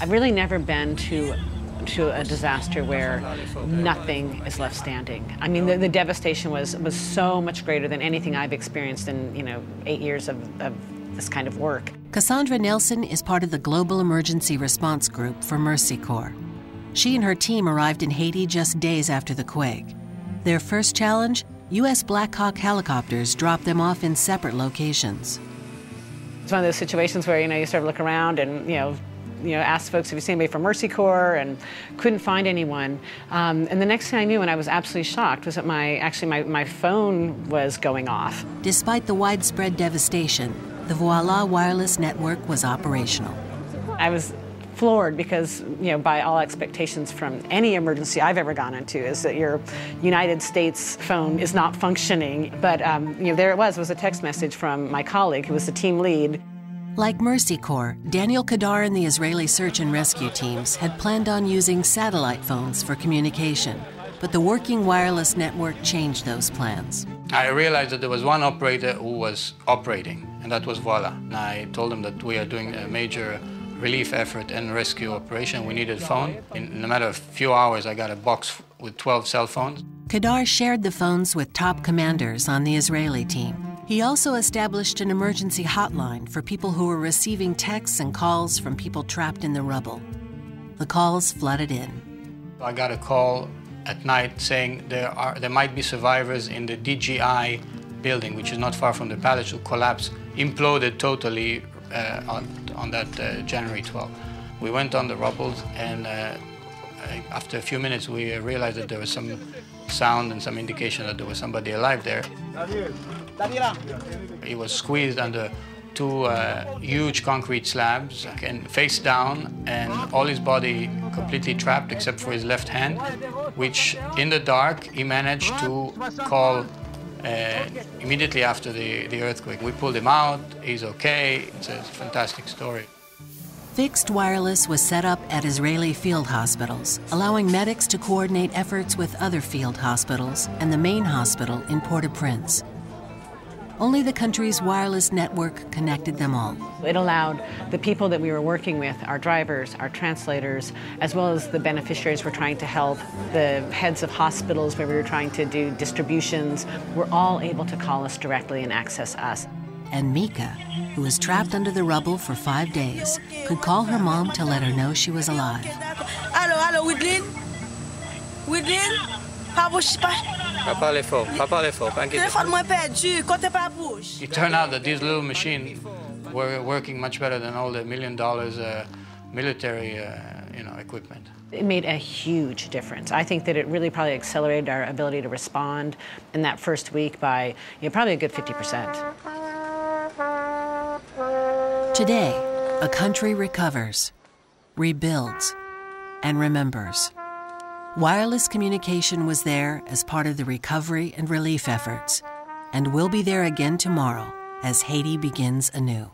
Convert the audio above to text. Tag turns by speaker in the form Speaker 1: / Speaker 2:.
Speaker 1: I've really never been to a disaster where nothing is left standing. I mean, the devastation was so much greater than anything I've experienced in 8 years of this kind of work.
Speaker 2: Cassandra Nelson is part of the Global Emergency Response Group for Mercy Corps. She and her team arrived in Haiti just days after the quake. Their first challenge? U.S. Black Hawk helicopters dropped them off in separate locations.
Speaker 1: It's one of those situations where, you sort of look around and, asked folks if you see anybody from Mercy Corps and couldn't find anyone. And the next thing I knew, and I was absolutely shocked, was that my phone was going off.
Speaker 2: Despite the widespread devastation, the Voilà wireless network was operational.
Speaker 1: I was floored because, by all expectations from any emergency I've ever gone into, is that your United States phone is not functioning. But, there it was a text message from my colleague, who was the team lead.
Speaker 2: Like Mercy Corps, Daniel Kadar and the Israeli search and rescue teams had planned on using satellite phones for communication, but the working wireless network changed those plans.
Speaker 3: I realized that there was one operator who was operating, and that was Voilà. And I told him that we are doing a major relief effort and rescue operation. We needed a phone. In a matter of a few hours, I got a box with 12 cell phones.
Speaker 2: Kadar shared the phones with top commanders on the Israeli team. He also established an emergency hotline for people who were receiving texts and calls from people trapped in the rubble. The calls flooded in.
Speaker 3: I got a call at night saying there might be survivors in the DGI building, which is not far from the palace, who collapsed, imploded totally on that January 12th. We went on the rubble, and after a few minutes we realized that there was some sound and some indication that there was somebody alive there. He was squeezed under two huge concrete slabs and face down, and all his body completely trapped except for his left hand, which in the dark he managed to call immediately after the earthquake. We pulled him out, he's okay, it's a fantastic story.
Speaker 2: Fixed wireless was set up at Israeli field hospitals, allowing medics to coordinate efforts with other field hospitals and the main hospital in Port-au-Prince. Only the country's wireless network connected them all.
Speaker 1: It allowed the people that we were working with, our drivers, our translators, as well as the beneficiaries we're trying to help, the heads of hospitals where we were trying to do distributions, were all able to call us directly and access us.
Speaker 2: And Mika, who was trapped under the rubble for 5 days, could call her mom to let her know she was alive.
Speaker 4: Allô, Widlin? Widlin?
Speaker 3: It turned out that these little machines were working much better than all the $1 million military equipment.
Speaker 1: It made a huge difference. I think that it really probably accelerated our ability to respond in that first week by probably a good 50%.
Speaker 2: Today, a country recovers, rebuilds, and remembers. Wireless communication was there as part of the recovery and relief efforts, and will be there again tomorrow as Haiti begins anew.